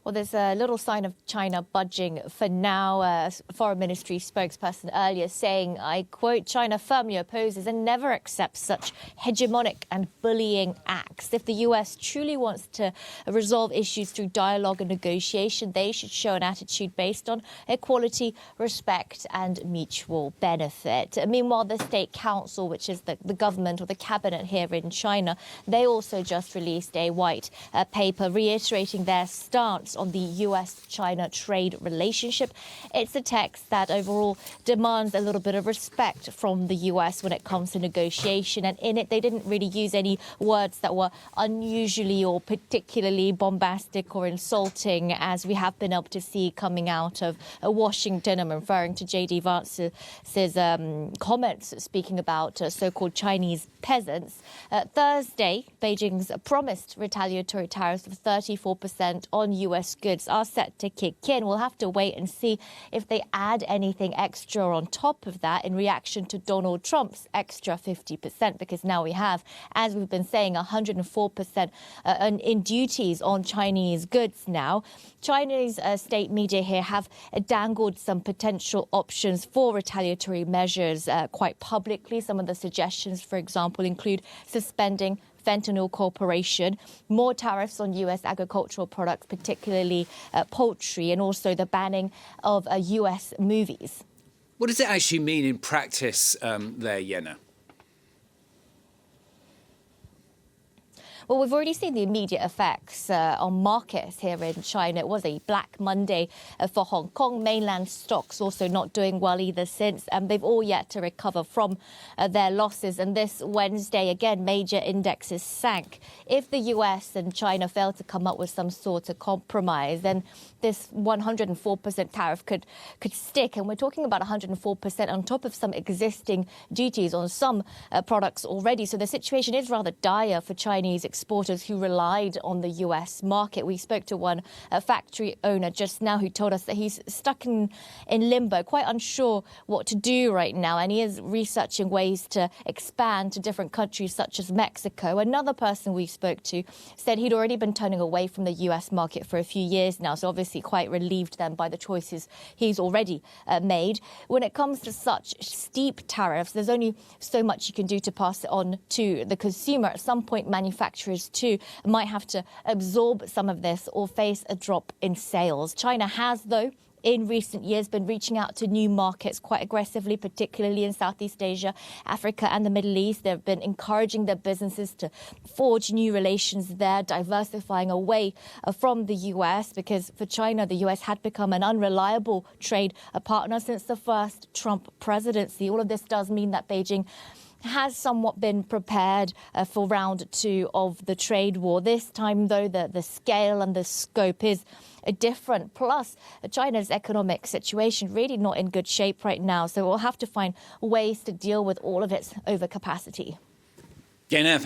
Well, there's a little sign of China budging for now. Foreign Ministry spokesperson earlier saying, I quote, China firmly opposes and never accepts such hegemonic and bullying acts. If the US truly wants to resolve issues through dialogue and negotiation, they should show an attitude based on equality, respect and mutual benefit. Meanwhile, the State Council, which is the government or the cabinet here in China, they also just released a white paper reiterating their stance on the US-China trade relationship. It's a text that overall demands a little bit of respect from the US when it comes to negotiation. And in it, they didn't really use any words that were unusually or particularly bombastic or insulting, as we have been able to see coming out of Washington. I'm referring to J.D. Vance's comments speaking about so-called Chinese peasants. Thursday, Beijing's promised retaliatory tariffs of 34% on US goods are set to kick in. We'll have to wait and see if they add anything extra on top of that in reaction to Donald Trump's extra 50%, because now we have, as we've been saying, 104% in duties on Chinese goods now. Chinese state media here have dangled some potential options for retaliatory measures quite publicly. Some of the suggestions, for example, include suspending fentanyl corporation, more tariffs on U.S. agricultural products, particularly poultry, and also the banning of U.S. movies. What does it actually mean in practice there, Yena? Well, we've already seen the immediate effects on markets here in China. It was a Black Monday for Hong Kong. Mainland stocks also not doing well either since. They've all yet to recover from their losses. And this Wednesday, again, major indexes sank. If the US and China fail to come up with some sort of compromise, then this 104% tariff could stick. And we're talking about 104% on top of some existing duties on some products already. So the situation is rather dire for Chinese exporters who relied on the US market. We spoke to one factory owner just now who told us that he's stuck in limbo, quite unsure what to do right now. And he is researching ways to expand to different countries such as Mexico. Another person we spoke to said he'd already been turning away from the US market for a few years now. So obviously quite relieved then by the choices he's already made. When it comes to such steep tariffs, there's only so much you can do to pass it on to the consumer. At some point, manufacturers too might have to absorb some of this or face a drop in sales. China has, though, in recent years been reaching out to new markets quite aggressively, particularly in Southeast Asia, Africa and the Middle East. They've been encouraging their businesses to forge new relations there, diversifying away from the US, because for China, the US had become an unreliable trade partner since the first Trump presidency. All of this does mean that Beijing has somewhat been prepared for round two of the trade war. This time, though, the scale and the scope is different. Plus, China's economic situation really not in good shape right now. So we'll have to find ways to deal with all of its overcapacity. Yena,